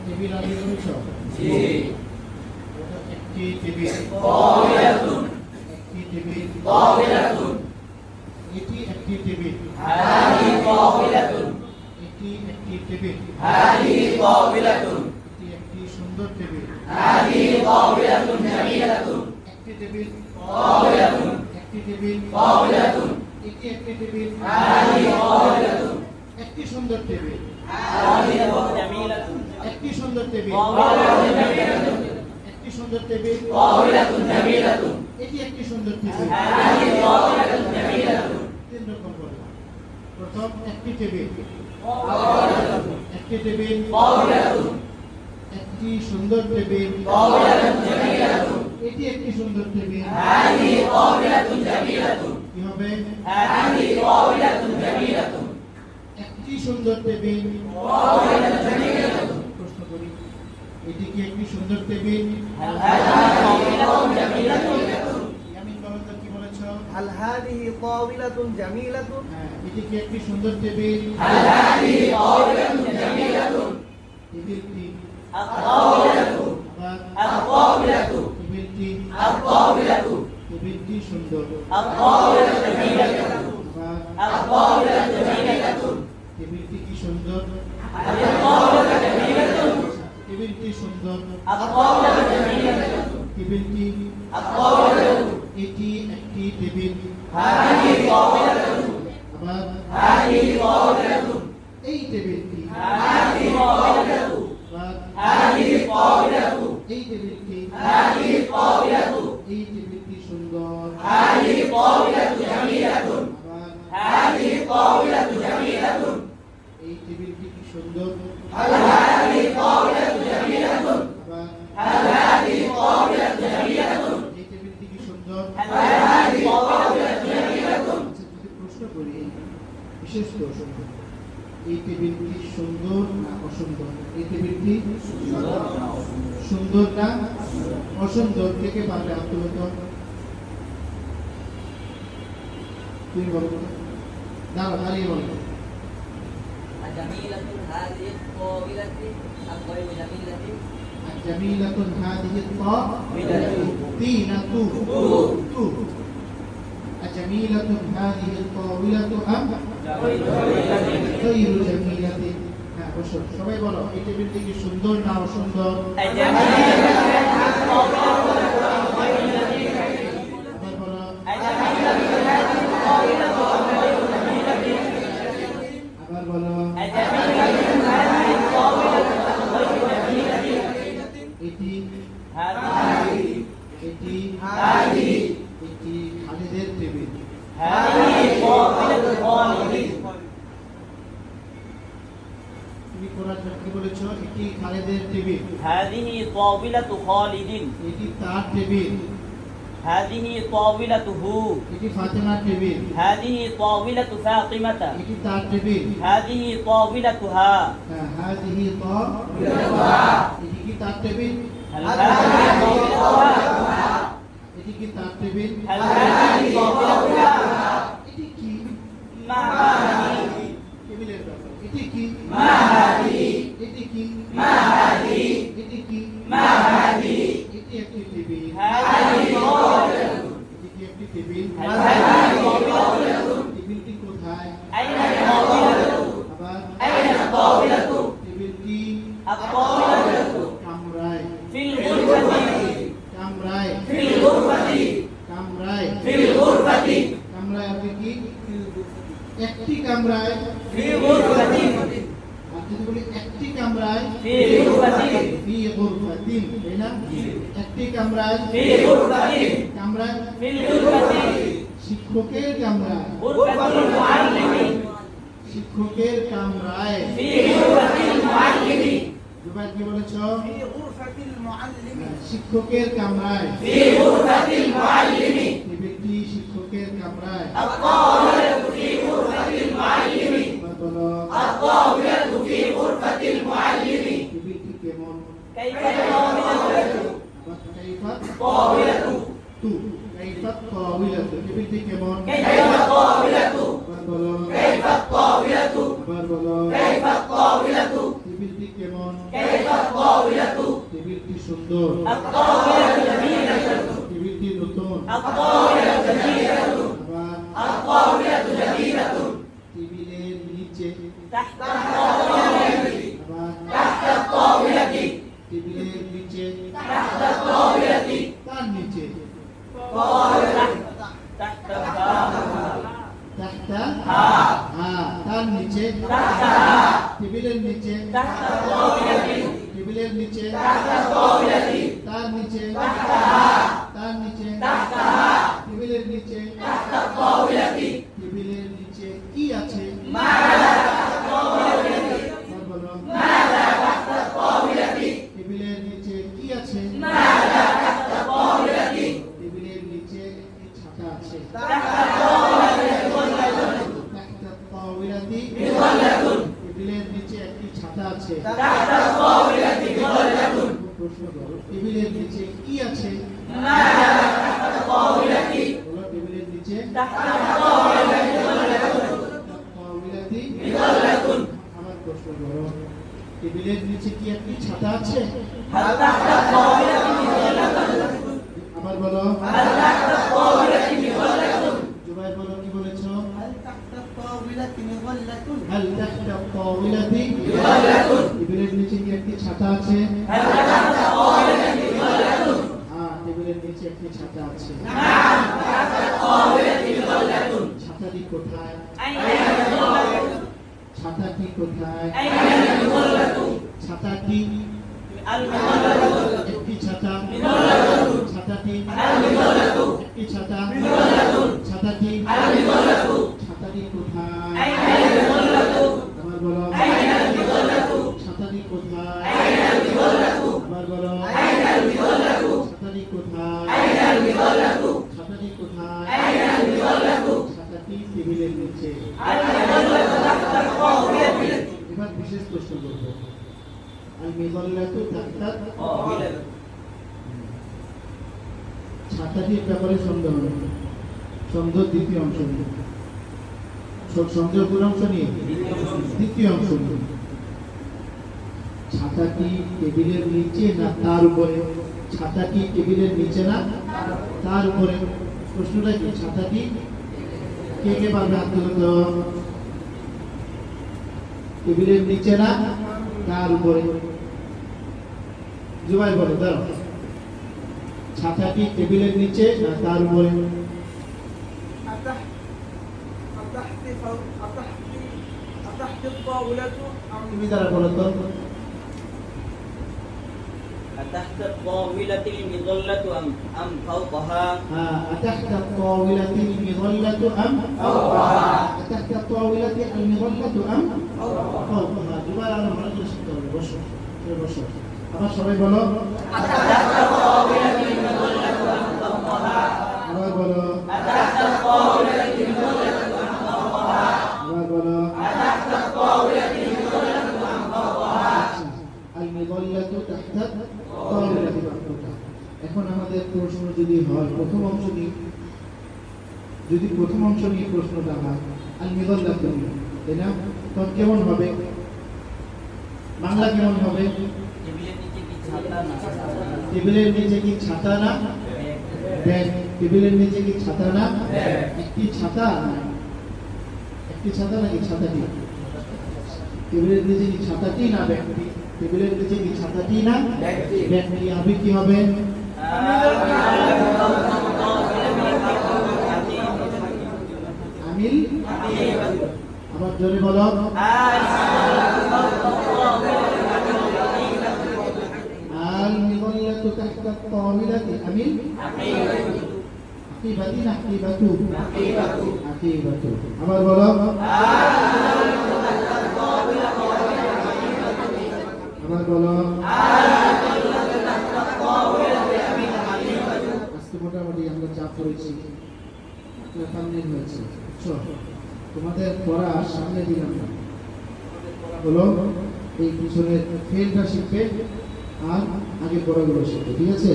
Table আগে করেছো? জি। একটি টেবিল। তাওবিলাতুন। একটি টেবিল। তাওবিলাতুন। এটি একটি টেবিল। হাযিহি তাওবিলাতুন। এটি একটি টেবিল। হাযিহি তাওবিলাতুন। এটি একটি সুন্দর টেবিল। হাযিহি তাওবিলাতুন জামিলাতুন। একটি টেবিল। তাওবিলাতুন। একটি টেবিল। তাওবিলাতুন। এটি একটি টেবিল। হাযিহি তাওবিলাতুন। একটি সুন্দর টেবিল। হাযিহি জামিলাতুন। একটি সুন্দর টেবিল। তাওবিলাতুন জামিলাতুন। একটি সুন্দর টেবিল। তাওবিলাতুন জামিলাতুন। এটি একটি সুন্দর টেবিল। হাযিহি তাওবিলাতুন জামিলাতুন। তিন রকম বললাম। প্রথম একটি টেবিল। তাওবিলাতুন। একটি টেবিল। তাওবিলাতুন। একটি সুন্দর টেবিল। তাওবিলাতুন জামিলাতুন। এটি একটি সুন্দর টেবিল। হাযিহি তাওবিলাতুন জামিলাতুন। কি হবে? হাযিহি তাওবিলাতুন জামিলাতুন। একটি সুন্দর টেবিল। তাওবিলাতুন জামিলাতুন। প্রশ্ন করি, এটি কি একটি সুন্দর টেবিল? হাযিহি তাওবিলাতুন জামিলাতুন। ইয়ামিন বলো তো কি বলেছো? هل هذه طاولة جميلة؟ হ্যাঁ, এটি কি একটি সুন্দর টেবিল? হাযিহি তাওবিলাতুন জামিলাতুন। টেবিলটি الطاولة. আবার الطاولة. টেবিলটি الطاولة. টেবিলটি সুন্দর। الطاولة جميلة. আবার الطاولة جميلة. টেবিলটি কি সুন্দর? الطاولة جميلة. টেবিলটি সুন্দর। الطاولة جميلة. টেবিলটি الطاولة. এটি একটি টেবিল। هذه طاولة. আবার هذه طاولة. এই টেবিলটি। هذه طاولة. আবার هذه طاولة. এই টেবিলটি। هذه طاولة. এই টেবিলটি সুন্দর। هذه طاولة جميلة. আবার هذه طاولة جميلة. এই টেবিলটি কি সুন্দর। هل هذه طاولة جميلة. আবার هل هذه طاولة جميلة. এই টেবিলটি কি সুন্দর। هل هذه طاولة جميلة. আচ্ছা, যদি প্রশ্ন করি, বিশেষ প্রশ্ন, এই টেবিলটি সুন্দর না অসুন্দর? এই টেবিলটি সুন্দর না অসুন্দর? থেকে পারবে আত্মগত তুমি বলো তো। দাঁড়াও, দাঁড়িয়ে বলো। جميلة هذه الطاولة أم غير جميلة؟ جميلة هذه الطاولة. أجميلة هذه الطاولة أم غير جميلة؟ হ্যাঁ, বসো। সবাই বলো, এই টেবিলটি কি সুন্দর না অসুন্দর? আবার বলো। আবার বলো। এটি এটি এটি খালিদের টেবিল। তুমি কোরআন কি বলেছো? এটি খালিদের টেবিল। هذه طاولة خالد. এটি তার টেবিল। هذه طاولته. এটি ফাতেমার টেবিল। هذه طاولة فاطمة. এটি তার টেবিল। هذه طاولتها. হ্যাঁ, হাযিহি তাওবিলাতুহা। এটি কি তার টেবিল? هل هذه طاولتها؟ এটি কি তার টেবিল? هل هذه طاولتها؟ এটি কি ما هذه؟ টেবিলের ব্যাপার। এটি কি ما هذه؟ এটি কি ما هذه؟ এটি কি ما هذه؟ এটি একটি টেবিল। هذه طاولة. এটি কি একটি টেবিল? هل هذه طاولة؟ টেবিলটি কোথায়? أين الطاولة؟ আবার أين الطاولة؟ টেবিলটি الطاولة কামরায়। في الغرفة. কামরায়। في الغرفة. কামরায়। في الغرفة. কামরায় আপনি কি? একটি কামরায়। في غرفة. আর যদি বলি একটি কামরায়, في غرفة. ফি গুরফাতিন, তাই না? একটি কামরায়। في غرفة. কামরায় في الغرفة. শিক্ষকের কামরায়। غرفة المعلم. শিক্ষকের কামরায়। في غرفة المعلم. জুবাইর কি বলেছো? في غرفة المعلم. শিক্ষকের কামরায়। في غرفة المعلم. টেবিলটি শিক্ষকের কামরায়। الطاولة في غرفة المعلم. এবার বলো, الطاولة في غرفة المعلم. টেবিলটি কেমন? كيف الطاولة؟ আবার কাইফা طاولة. তু কাইফা তাওবিলাতু, টেবিলটি কেমন? كيف الطاولة؟ আবার বলো। كيف الطاولة؟ আবার বলো। كيف الطاولة؟ টেবিলটি কেমন? كيف الطاولة টেবিলটি সুন্দর, الطاولة جميلة টেবিলটি নতুন, الطاولة جميلة আবার الطاولة جميلة টেবিলের নিচে, تحت الطاولة আবার تحت الطاولة টেবিলের নিচে, تحت الطاولة তার নিচে, طاولة تحت الباب তাহতা ها তার নিচে, تحتها টেবিলের নিচে, تحت الطاولة টেবিলের নিচে, تحت الطاولة তার নিচে, تحتها তার নিচে, تحتها টেবিলের নিচে, تحت الطاولة টেবিলের নিচে কি আছে? ماذا تحت الطاولة আবার বলো, ماذا تحت الطاولة টেবিলের নিচে কি আছে? ماذا تحت الطاولة টেবিলের নিচে একটি ছাতা আছে। تحت الطاولة مظلة তাহতা তাওইলাতি, مظلة টেবিলের নিচে একটি ছাতা আছে। تحت الطاولة مظلة প্রশ্ন করো, টেবিলের নিচে কি আছে? ماذا تحت الطاولة বলো, টেবিলের নিচে تحت الطاولة مظلة তাওইলাতি। مظلة আমার প্রশ্ন করো, টেবিলের নিচে কি একটি ছাতা আছে? هل تحت الطاولة مظلة আবার বলো, هل تحت الطاولة مظلة জুবাইর বলো, কি বলেছো? هل تحت الطاولة مظلة؟ হাল তাহতা তাওইলাতি, مظلة টেবিলের নিচে কি একটি ছাতা আছে? هل تحت الطاولة مظلة টেবিলের নিচে একটি ছাতা আছে। نعم تحت الطاولة مظلة ছাতাটি কোথায়? أين المظلة ছাতাটি কোথায়? أين المظلة ছাতাটি المظلة একটি ছাতা, مظلة ছাতাটি المظلة একটি ছাতা, مظلة ছাতাটি المظلة ছাতাটি কোথায়? أين المظلة আবার বলো, أين المظلة ছাতাটি কোথায়? أين المظلة আবার বলো, أين المظلة ছাতাটি কোথায়? أين المظلة ছাতাটি কোথায়? أين المظلة ছাতাটি টেবিলের নিচে। المظلة تحت الطاولة এবার বিশেষ প্রশ্ন করব, আল মিযাল্লাতু তাহতা, ছাতাটির ব্যাপারে সন্দেহ নেই। সন্দেহ দ্বিতীয় অংশ নিয়ে, সন্দেহ কোন অংশ নিয়ে? দ্বিতীয় অংশ নিয়ে। ছাতাটি টেবিলের নিচে না তার উপরে? ছাতাটি টেবিলের নিচে না তার উপরে? প্রশ্নটা কি? ছাতাটি কে কে পারবে হাত তুলে তো? টেবিলের নিচে না তার উপরে? জুবাইর বলো, দাঁড়াও, ছাতাটি টেবিলের নিচে না তার উপরে? أتحت الطاولة তুমি দ্বারা বলো তো। تحت الطاولة مظلة أم فوقها أتحت الطاولة المظلة أم فوقها أتحت الطاولة المظلة أم فوقها জুবাইর আলম রাজু শিখতে বসো, বসো, আবার সবাই বলো, تحت الطاولة مظلة فوقها আবার বলো, تحت الطاولة مظلة فوقها আবার বলো। تحت الطاولة مظلة فوقها المظلة تحت الطاولة محطوطة। এখন আমাদের প্রশ্ন যদি হয় প্রথম অংশ নিয়ে, যদি প্রথম অংশ নিয়ে প্রশ্নটা হয় আল মিযাল্লাতু নিয়ে, তাই না? তখন কেমন হবে? বাংলা কেমন হবে? টেবিলের নিচে কি ছাতা না? টেবিলের নিচে কি ছাতা না? ব্যাগ। টেবিলের নিচে কি ছাতা না? একটি ছাতা, একটি ছাতা নাকি ছাতাটি? টেবিলের নিচে কি ছাতাটি না ব্যাগটি? টেবিলের নিচে কি ছাতাটি না ব্যাগটি? আবি কি হবে? আমিল। আবার জোরে বলো, আল মিযাল্লাতু তাহতা তাওইলাতি আমিল আকিবাতি না আকিবাতু? আকিবাতু। আবার বলো, আবার বলো। আজকে মোটামুটি আমরা চাপ করেছি, তামিল হয়েছে, বুঝছো? তোমাদের পড়া সামনে দিলাম না, হলো এই পিছনের ফেলটা শিখবে আর আগে পড়াগুলো শিখবে, ঠিক আছে?